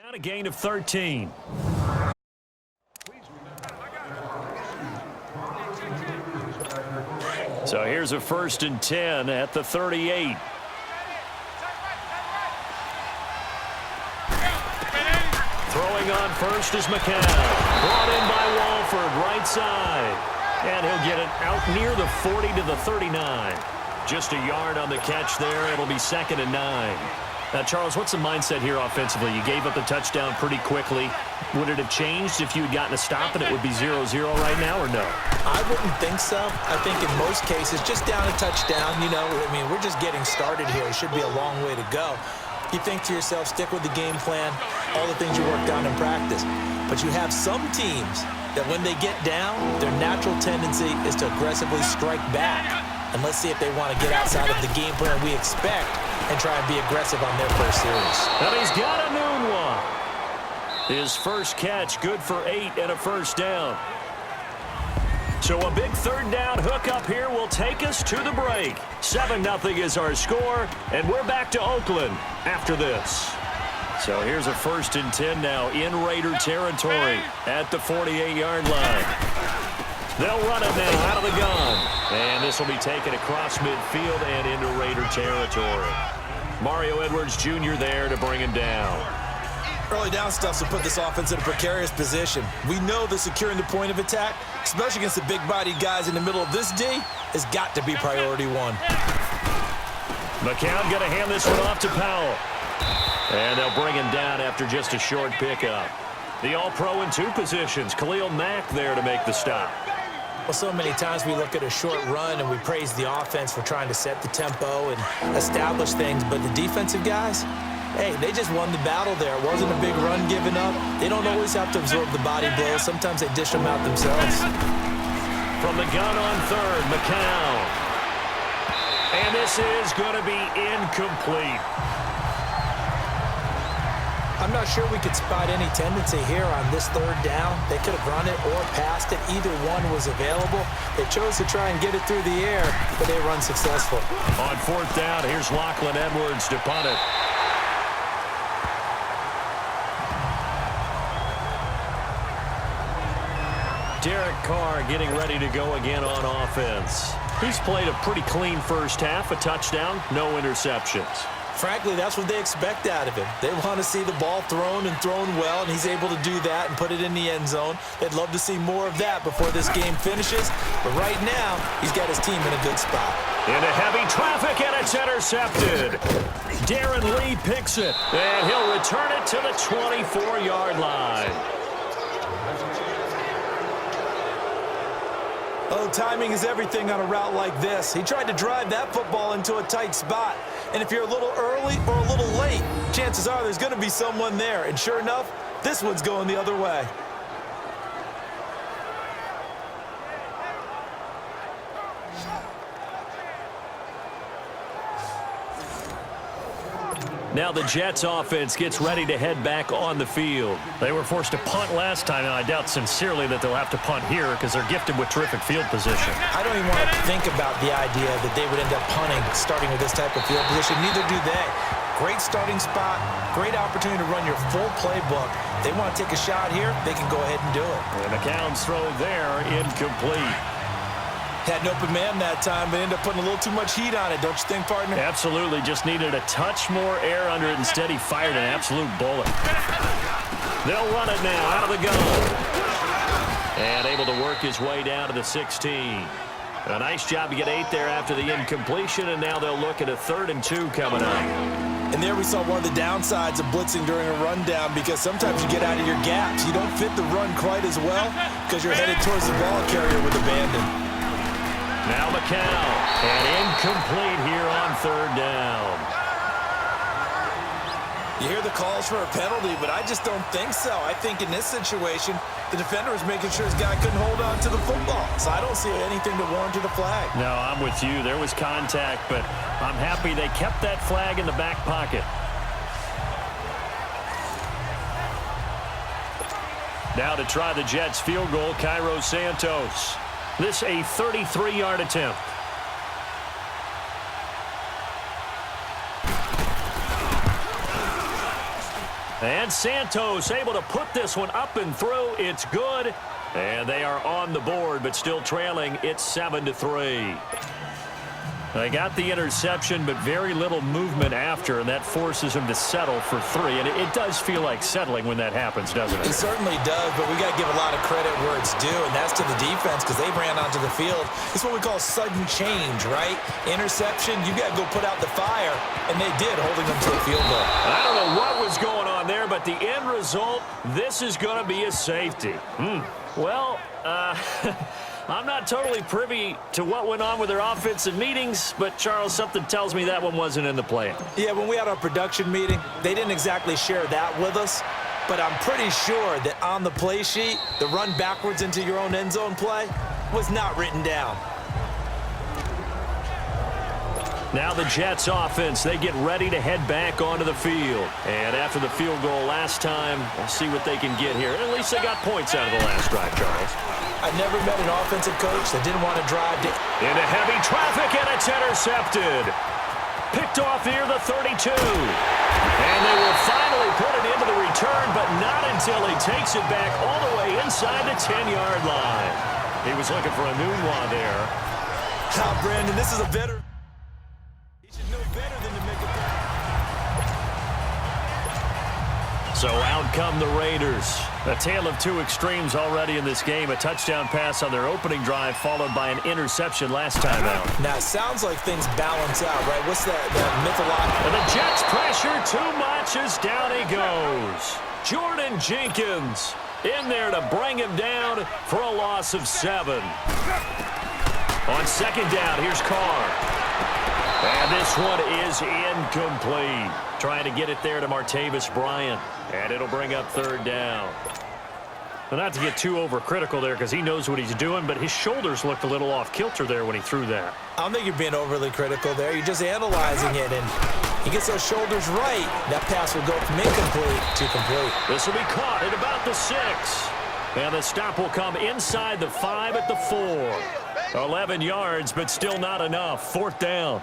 Now a gain of 13. So here's a 1st and 10 at the 38. Throwing on first is McCown. Brought in by Walford, right side. And he'll get it out near the 40 to the 39. Just a yard on the catch there. It'll be 2nd and 9. Now, Charles, what's the mindset here offensively? You gave up the touchdown pretty quickly. Would it have changed if you had gotten a stop and it would be 0-0 right now, or no? I wouldn't think so. I think in most cases, just down a touchdown, we're just getting started here. It should be a long way to go. You think to yourself, stick with the game plan, all the things you worked on in practice. But you have some teams that when they get down, their natural tendency is to aggressively strike back. And let's see if they want to get outside of the game plan we expect and try and be aggressive on their first series. And he's got a noon one. His first catch, good for 8 and a first down. So a big 3rd down hookup here will take us to the break. 7-0 is our score, and we're back to Oakland after this. So here's a 1st and 10 now in Raider territory at the 48-yard line. They'll run it now out of the gun. And this will be taken across midfield and into Raider territory. Mario Edwards Jr. there to bring him down. Early down stuff will put this offense in a precarious position. We know that securing the point of attack, especially against the big-bodied guys in the middle of this D, has got to be priority one. McCown going to hand this one off to Powell. And they'll bring him down after just a short pickup. The All-Pro in 2 positions. Khalil Mack there to make the stop. Well, so many times we look at a short run and we praise the offense for trying to set the tempo and establish things, but the defensive guys, hey, they just won the battle there. It wasn't a big run given up. They don't always have to absorb the body blows. Sometimes they dish them out themselves. From the gun on 3rd, McCown. And this is going to be incomplete. I'm not sure we could spot any tendency here on this 3rd down. They could have run it or passed it. Either one was available. They chose to try and get it through the air, but they run successful. On 4th down, here's Lachlan Edwards to punt it. Derek Carr getting ready to go again on offense. He's played a pretty clean first half, a touchdown, no interceptions. Frankly, that's what they expect out of him. They want to see the ball thrown and thrown well, and he's able to do that and put it in the end zone. They'd love to see more of that before this game finishes. But right now, he's got his team in a good spot. Into heavy traffic, and it's intercepted. Darren Lee picks it, and he'll return it to the 24-yard line. Oh, timing is everything on a route like this. He tried to drive that football into a tight spot. And if you're a little early or a little late, chances are there's going to be someone there. And sure enough, this one's going the other way. Now the Jets offense gets ready to head back on the field. They were forced to punt last time, and I doubt sincerely that they'll have to punt here because they're gifted with terrific field position. I don't even want to think about the idea that they would end up punting starting with this type of field position. Neither do they. Great starting spot, great opportunity to run your full playbook. They want to take a shot here, they can go ahead and do it. And McCown's throw there, incomplete. Had an open man that time, but ended up putting a little too much heat on it, don't you think, partner? Absolutely. Just needed a touch more air under it. Instead, he fired an absolute bullet. They'll run it now out of the gun. And able to work his way down to the 16. A nice job to get 8 there after the incompletion, and now they'll look at a 3rd and 2 coming up. And there we saw one of the downsides of blitzing during a rundown, because sometimes you get out of your gaps. You don't fit the run quite as well because you're headed towards the ball carrier with abandon. Now McCown, and incomplete here on 3rd down. You hear the calls for a penalty, but I just don't think so. I think in this situation, the defender was making sure his guy couldn't hold on to the football. So I don't see anything to warrant the flag. No, I'm with you. There was contact, but I'm happy they kept that flag in the back pocket. Now to try the Jets field goal, Cairo Santos. This a 33-yard attempt. And Santos able to put this one up and through. It's good. And they are on the board, but still trailing. It's 7-3. They got the interception, but very little movement after, and that forces them to settle for 3. And it does feel like settling when that happens, doesn't it? It certainly does, but we got to give a lot of credit where it's due, and that's to the defense because they ran onto the field. It's what we call sudden change, right? Interception, you got to go put out the fire, and they did, holding them to a field goal. I don't know what was going on there, but the end result, this is going to be a safety. Well, I'm not totally privy to what went on with their offensive meetings, but, Charles, something tells me that one wasn't in the plan. Yeah, when we had our production meeting, they didn't exactly share that with us, but I'm pretty sure that on the play sheet, the run backwards into your own end zone play was not written down. Now the Jets offense, they get ready to head back onto the field. And after the field goal last time, we'll see what they can get here. At least they got points out of the last drive, Charles. I never met an offensive coach that didn't want to drive into heavy traffic, and it's intercepted. Picked off near the 32. And they will finally put it into the return, but not until he takes it back all the way inside the 10-yard line. He was looking for a Nunwa there. Brandon, this is a veteran. Better than to make a play. So out come the Raiders. A tale of two extremes already in this game. A touchdown pass on their opening drive followed by an interception last time out. Now, it sounds like things balance out, right? What's that mythological? And the Jets pressure too much as down he goes. Jordan Jenkins in there to bring him down for a loss of 7. On second down, here's Carr. And this one is incomplete. Trying to get it there to Martavis Bryant. And it'll bring up third down. Well, not to get too overcritical there because he knows what he's doing, but his shoulders looked a little off kilter there when he threw that. I don't think you're being overly critical there. You're just analyzing it, and he gets those shoulders right. That pass will go from incomplete to complete. This will be caught at about the 6. And the stop will come inside the 5 at the 4. 11 yards, but still not enough. Fourth down.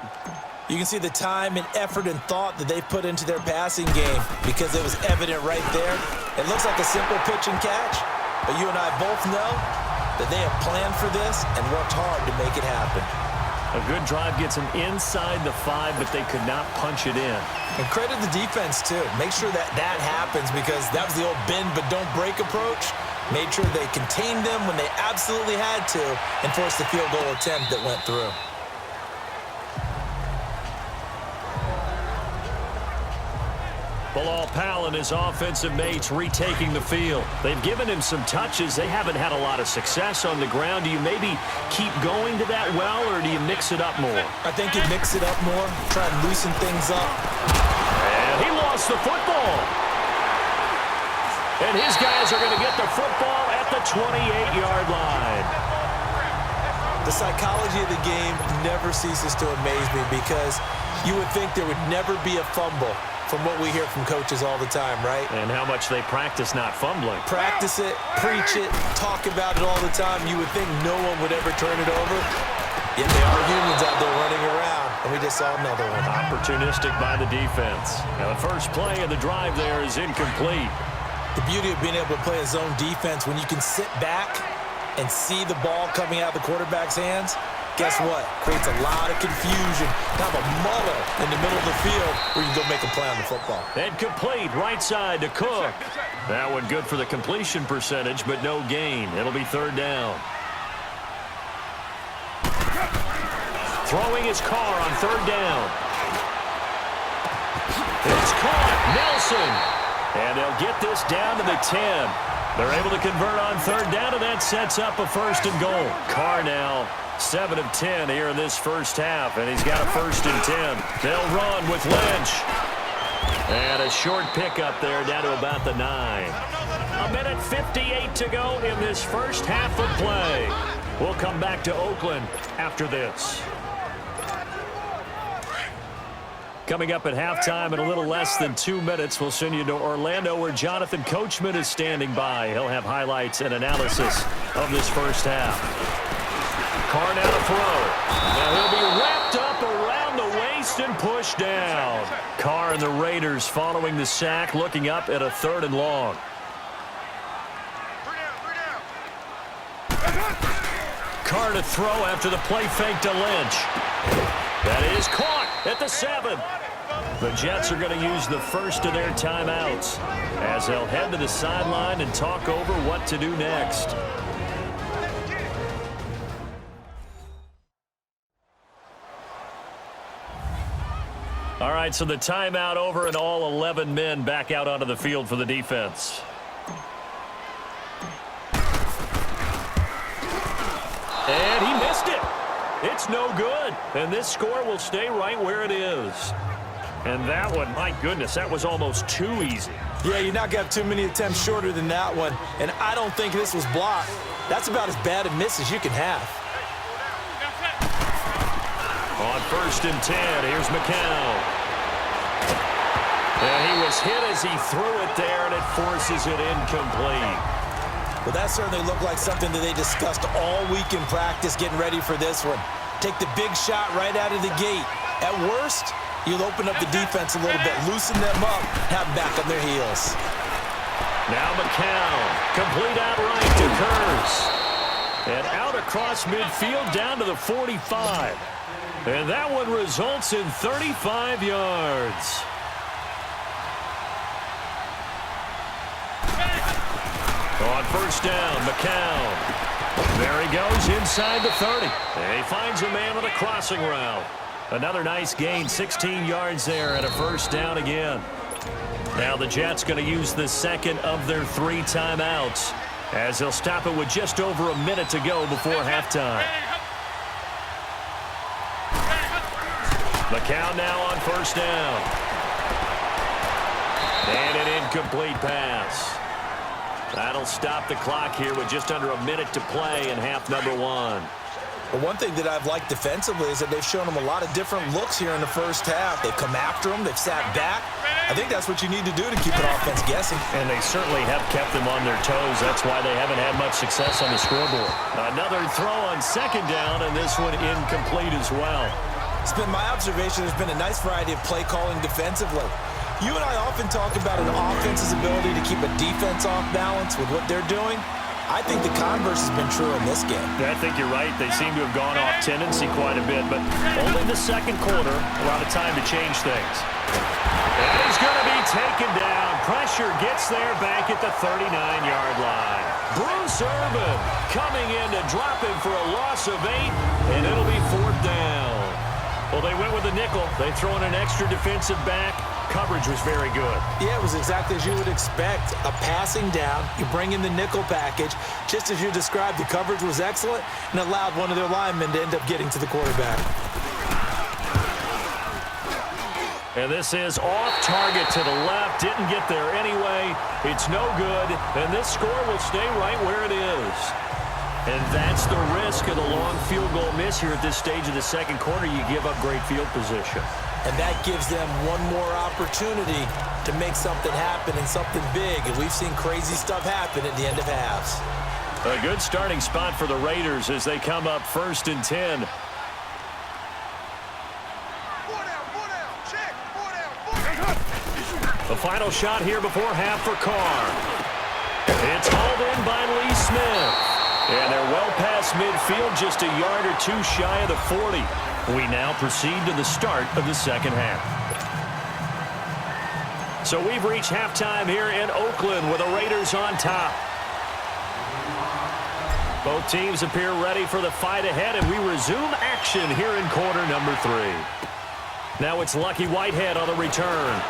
You can see the time and effort and thought that they put into their passing game because it was evident right there. It looks like a simple pitch and catch, but you and I both know that they have planned for this and worked hard to make it happen. A good drive gets them inside the 5, but they could not punch it in. And credit the defense, too. Make sure that that happens because that was the old bend but don't break approach. Made sure they contained them when they absolutely had to and forced the field goal attempt that went through. Bilal Powell and his offensive mates retaking the field. They've given him some touches. They haven't had a lot of success on the ground. Do you maybe keep going to that well, or do you mix it up more? I think you mix it up more, try and loosen things up. And he lost the football. And his guys are going to get the football at the 28-yard line. The psychology of the game never ceases to amaze me because you would think there would never be a fumble from what we hear from coaches all the time, right? And how much they practice not fumbling. Practice it, preach it, talk about it all the time. You would think no one would ever turn it over. Yet there are humans out there running around, and we just saw another one. Opportunistic by the defense. Now the first play of the drive there is incomplete. The beauty of being able to play a zone defense when you can sit back and see the ball coming out of the quarterback's hands, guess what? Creates a lot of confusion. Have a muddle in the middle of the field where you can go make a play on the football. And complete right side to Cook. That one good for the completion percentage, but no gain. It'll be third down. Throwing his car on third down. It's caught. Nelson. And they'll get this down to the 10. They're able to convert on third down, and that sets up a first and goal. Carr now 7 of 10 here in this first half, and he's got a first and 10. They'll run with Lynch. And a short pickup there down to about the 9. A minute 58 to go in this first half of play. We'll come back to Oakland after this. Coming up at halftime in a little less than 2 minutes, we'll send you to Orlando where Jonathan Coachman is standing by. He'll have highlights and analysis of this first half. Carr now to throw. Now he'll be wrapped up around the waist and pushed down. Carr and the Raiders following the sack, looking up at a 3rd and long. Carr to throw after the play fake to Lynch. That is caught at the 7. The Jets are going to use the first of their timeouts as they'll head to the sideline and talk over what to do next. All right, so the timeout over and all 11 men back out onto the field for the defense. And he missed it. It's no good. And this score will stay right where it is. And that one, my goodness, that was almost too easy. Yeah, you're not going to have too many attempts shorter than that one. And I don't think this was blocked. That's about as bad a miss as you can have. On 1st and 10, here's McCown. And he was hit as he threw it there, and it forces it incomplete. Well, that certainly looked like something that they discussed all week in practice getting ready for this one. Take the big shot right out of the gate. At worst, you'll open up the defense a little bit, loosen them up, have them back on their heels. Now McCown, complete out right to Kurz. And out across midfield down to the 45. And that one results in 35 yards. On 1st down, McCown. There he goes inside the 30. And he finds a man on a crossing route. Another nice gain, 16 yards there and a 1st down again. Now the Jets going to use the second of their 3 timeouts as they'll stop it with just over a minute to go before halftime. McCown now on 1st down. And an incomplete pass. That'll stop the clock here with just under a minute to play in half number 1. Well, one thing that I've liked defensively is that they've shown them a lot of different looks here in the first half. They've come after them. They've sat back. I think that's what you need to do to keep an offense guessing. And they certainly have kept them on their toes. That's why they haven't had much success on the scoreboard. Another throw on 2nd down, and this one incomplete as well. It's been my observation there's been a nice variety of play calling defensively. You and I often talk about an offense's ability to keep a defense off balance with what they're doing. I think the converse has been true in this game. Yeah, I think you're right. They seem to have gone off tendency quite a bit, but only the 2nd quarter, a lot of time to change things. And he's going to be taken down. Pressure gets there back at the 39-yard line. Bruce Irvin coming in to drop him for a loss of 8, and it'll be 4th down. Well, they went with a nickel. They throw in an extra defensive back. Coverage was very good. Yeah, it was exactly as you would expect. A passing down, you bring in the nickel package. Just as you described, the coverage was excellent and allowed one of their linemen to end up getting to the quarterback. And this is off target to the left. Didn't get there anyway. It's no good. And this score will stay right where it is. And that's the risk of the long field goal miss here at this stage of the 2nd quarter. You give up great field position. And that gives them one more opportunity to make something happen and something big. And we've seen crazy stuff happen at the end of halves. A good starting spot for the Raiders as they come up 1st and 10. The final shot here before half for Carr. It's hauled in by Lee Smith. And they're well past midfield, just a yard or 2 shy of the 40. We now proceed to the start of the 2nd half. So we've reached halftime here in Oakland with the Raiders on top. Both teams appear ready for the fight ahead, and we resume action here in quarter number 3. Now it's Lucky Whitehead on the return.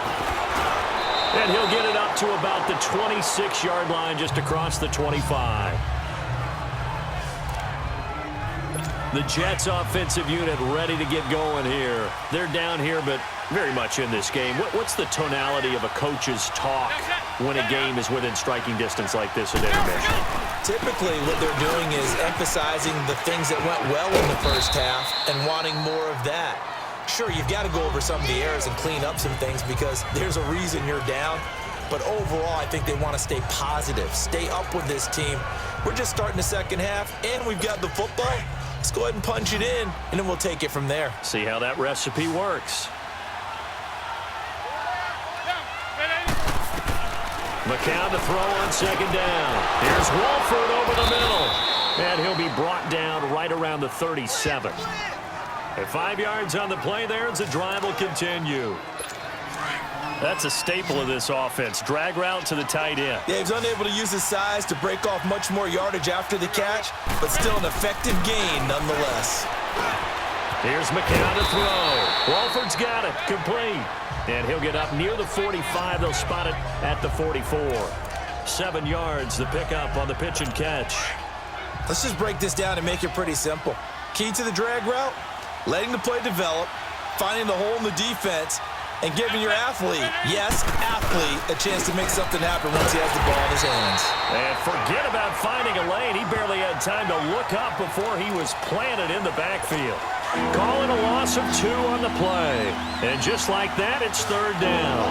And he'll get it up to about the 26-yard line, just across the 25. The Jets offensive unit ready to get going here. They're down here, but very much in this game. What's the tonality of a coach's talk when a game is within striking distance like this at intermission? Typically, what they're doing is emphasizing the things that went well in the first half and wanting more of that. Sure, you've got to go over some of the errors and clean up some things because there's a reason you're down. But overall, I think they want to stay positive, stay up with this team. We're just starting the 2nd half, and we've got the football. Let's go ahead and punch it in, and then we'll take it from there. See how that recipe works. McCown to throw on second down. Here's Walford over the middle. And he'll be brought down right around the 37. At 5 yards on the play there as the drive will continue. That's a staple of this offense. Drag route to the tight end. Yeah, he's unable to use his size to break off much more yardage after the catch, but still an effective gain nonetheless. Here's McCown to throw. Walford's got it. Complete. And he'll get up near the 45. They'll spot it at the 44. 7 yards, the pickup on the pitch and catch. Let's just break this down and make it pretty simple. Key to the drag route, letting the play develop, finding the hole in the defense, and giving your athlete, yes, athlete, a chance to make something happen once he has the ball in his hands. And forget about finding a lane. He barely had time to look up before he was planted in the backfield. Calling a loss of 2 on the play. And just like that, it's third down.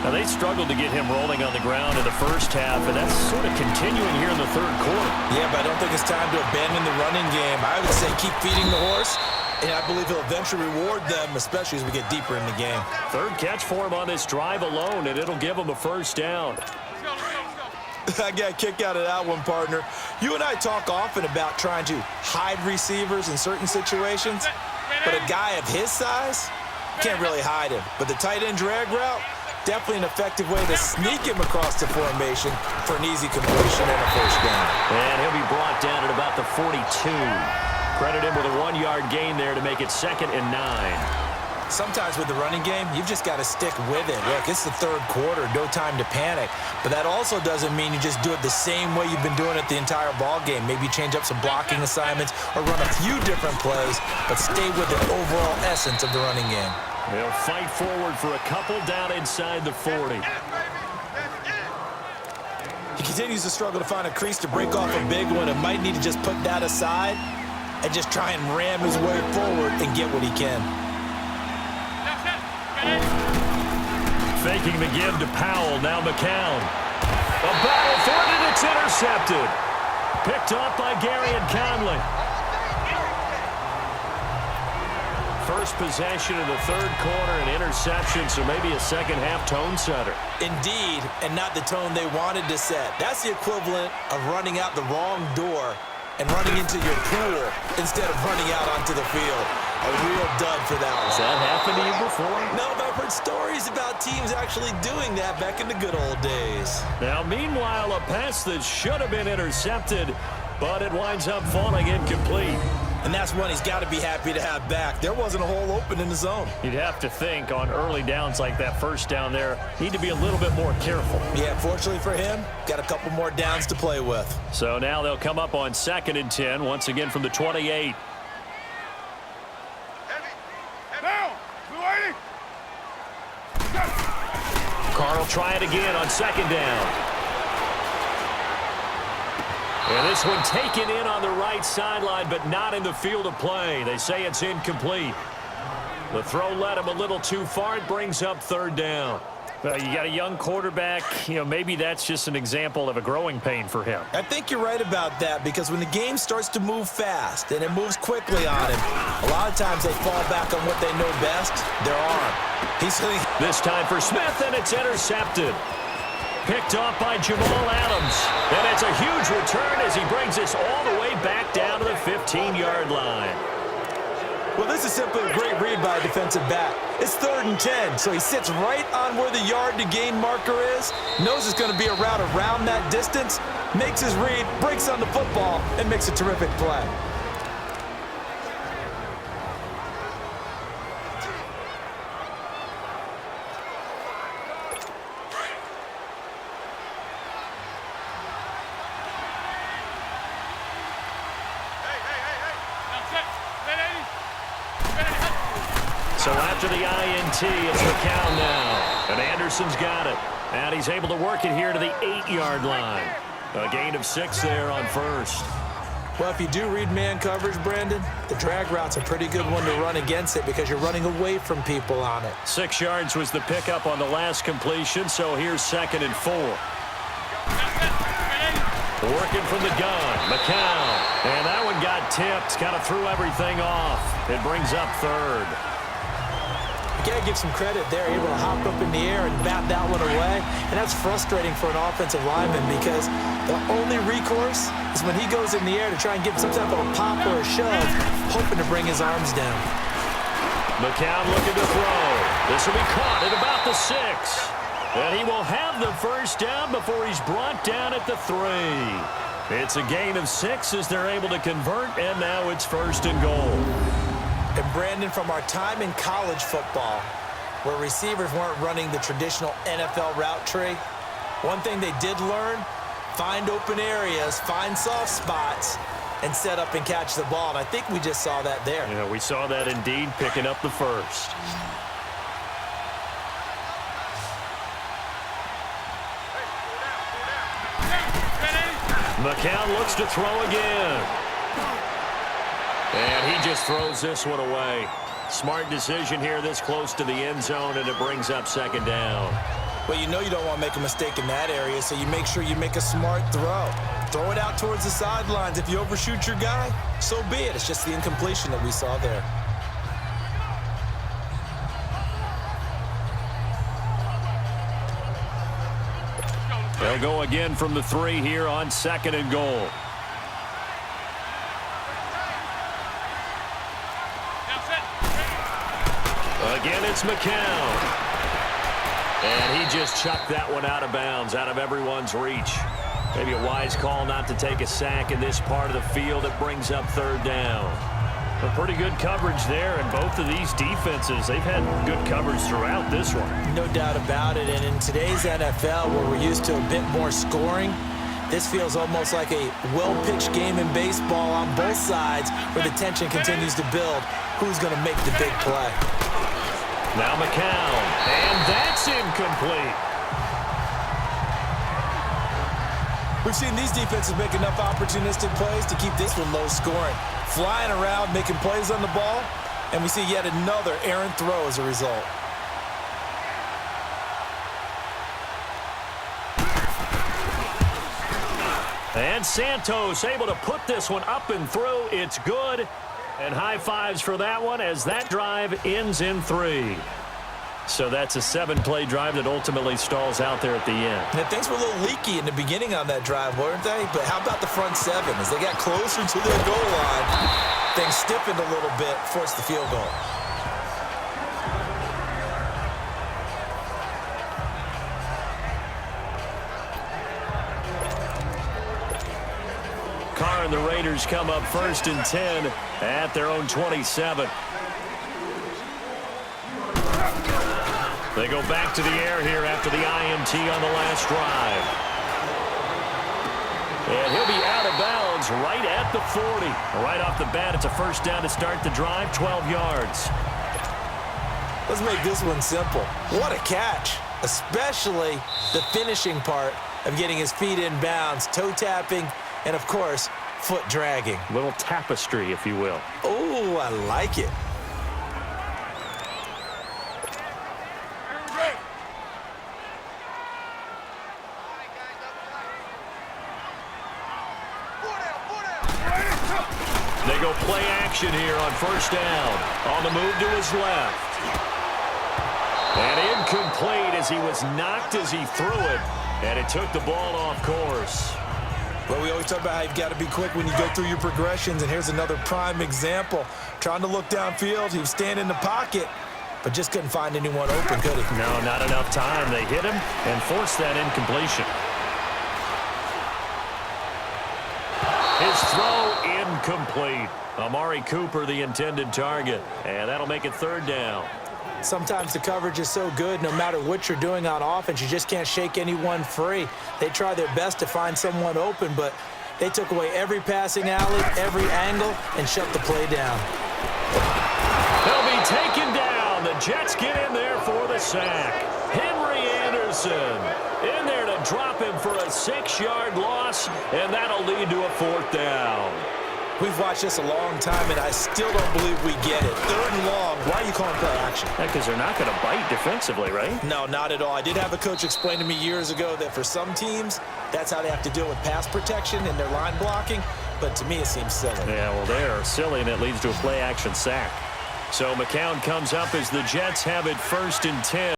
Now, they struggled to get him rolling on the ground in the first half, and that's sort of continuing here in the third quarter. Yeah, but I don't think it's time to abandon the running game. I would say keep feeding the horse, and I believe he'll eventually reward them, especially as we get deeper in the game. Third catch for him on this drive alone, and it'll give him a first down. I got a kick out of that one, partner. You and I talk often about trying to hide receivers in certain situations, but a guy of his size can't really hide him. But the tight end drag route, definitely an effective way to sneak him across the formation for an easy completion and a first down. And he'll be brought down at about the 42. Credit him with a 1-yard gain there to make it 2nd and 9. Sometimes with the running game, you've just got to stick with it. Look, it's the third quarter, no time to panic. But that also doesn't mean you just do it the same way you've been doing it the entire ball game. Maybe change up some blocking assignments or run a few different plays, but stay with the overall essence of the running game. They'll fight forward for a couple down inside the 40. He continues to struggle to find a crease to break off a big one and might need to just put that aside and just try and ram his way forward and get what he can. Faking the give to Powell, now McCown. A battle for it, and it's intercepted. Picked off by Gary and Conley. First possession of the third quarter, an interception, so maybe a second-half tone setter. Indeed, and not the tone they wanted to set. That's the equivalent of running out the wrong door and running into your pool instead of running out onto the field. A real dud for that one. Has that happened to you before? No, but I've heard stories about teams actually doing that back in the good old days. Now, meanwhile, a pass that should have been intercepted, but it winds up falling incomplete. And that's one he's got to be happy to have back. There wasn't a hole open in the zone. You'd have to think on early downs like that first down there, need to be a little bit more careful. Yeah, fortunately for him, got a couple more downs to play with. So now they'll come up on 2nd and 10, once again from the 28. Carr will try it again on 2nd down. And this one taken in on the right sideline, but not in the field of play. They say it's incomplete. The throw led him a little too far. It brings up 3rd down. Well, you got a young quarterback. Maybe that's just an example of a growing pain for him. I think you're right about that, because when the game starts to move fast and it moves quickly on him, a lot of times they fall back on what they know best, their arm. This time for Smith, and it's intercepted. Picked off by Jamal Adams. And it's a huge return as he brings this all the way back down to the 15-yard line. Well, this is simply a great read by a defensive back. It's 3rd and 10, so he sits right on where the yard-to-gain marker is, knows it's going to be a route around that distance, makes his read, breaks on the football, and makes a terrific play. So after the INT, it's McCown now. And Anderson's got it. And he's able to work it here to the 8-yard line. A gain of 6 there on 1st. Well, if you do read man coverage, Brandon, the drag route's a pretty good one to run against it because you're running away from people on it. 6 yards was the pickup on the last completion, so here's 2nd and 4. Working from the gun, McCown. And that one got tipped, kind of threw everything off. It brings up 3rd. You gotta give some credit there, able to hop up in the air and bat that one away. And that's frustrating for an offensive lineman because the only recourse is when he goes in the air to try and give some type of a pop or a shove, hoping to bring his arms down. McCown looking to throw. This will be caught at about the 6. And he will have the first down before he's brought down at the 3. It's a gain of 6 as they're able to convert, and now it's 1st and goal. And Brandon, from our time in college football, where receivers weren't running the traditional NFL route tree, one thing they did learn, find open areas, find soft spots, and set up and catch the ball. And I think we just saw that there. Yeah, we saw that indeed, picking up the 1st. McCown looks to throw again. And he just throws this one away. Smart decision here this close to the end zone, and it brings up 2nd down. Well, you know you don't want to make a mistake in that area, so you make sure you make a smart throw. Throw it out towards the sidelines. If you overshoot your guy, so be it. It's just the incompletion that we saw there. They'll go again from the 3 here on 2nd and goal. Again, it's McCown. And he just chucked that one out of bounds, out of everyone's reach. Maybe a wise call not to take a sack in this part of the field. It brings up 3rd down. A pretty good coverage there, and both of these defenses, they've had good coverage throughout this one. No doubt about it, and in today's NFL, where we're used to a bit more scoring, this feels almost like a well-pitched game in baseball on both sides, where the tension continues to build. Who's going to make the big play? Now McCown, and that's incomplete. We've seen these defenses make enough opportunistic plays to keep this one low scoring. Flying around, making plays on the ball, and we see yet another errant throw as a result. And Santos able to put this one up and through. It's good. And high fives for that one as that drive ends in 3. So that's a 7-play drive that ultimately stalls out there at the end. Now, things were a little leaky in the beginning on that drive, weren't they? But how about the front 7? As they got closer to their goal line, things stiffened a little bit, forced the field goal. Carr and the Raiders come up 1st and 10 at their own 27. They go back to the air here after the IMT on the last drive. And he'll be out of bounds right at the 40. Right off the bat, it's a 1st down to start the drive, 12 yards. Let's make this one simple. What a catch, especially the finishing part of getting his feet in bounds, toe tapping, and, of course, foot dragging. Little tapestry, if you will. Oh, I like it. They go play action here on 1st down. On the move to his left. And incomplete as he was knocked as he threw it. And it took the ball off course. Well, we always talk about how you've got to be quick when you go through your progressions, and here's another prime example. Trying to look downfield, he was standing in the pocket, but just couldn't find anyone open, could he? No, not enough time. They hit him and forced that incompletion. His throw incomplete. Amari Cooper, the intended target, and that'll make it 3rd down. Sometimes the coverage is so good, no matter what you're doing on offense, you just can't shake anyone free. They try their best to find someone open, but they took away every passing alley, every angle, and shut the play down. They'll be taken down. The Jets get in there for the sack. Henry Anderson in there to drop him for a 6-yard loss, and that'll lead to a 4th down. We've watched this a long time, and I still don't believe we get it. 3rd and long. Why are you calling play action? Because they're not going to bite defensively, right? No, not at all. I did have a coach explain to me years ago that for some teams, that's how they have to deal with pass protection and their line blocking. But to me, it seems silly. Yeah, well, they're silly, and it leads to a play action sack. So McCown comes up as the Jets have it 1st and 10.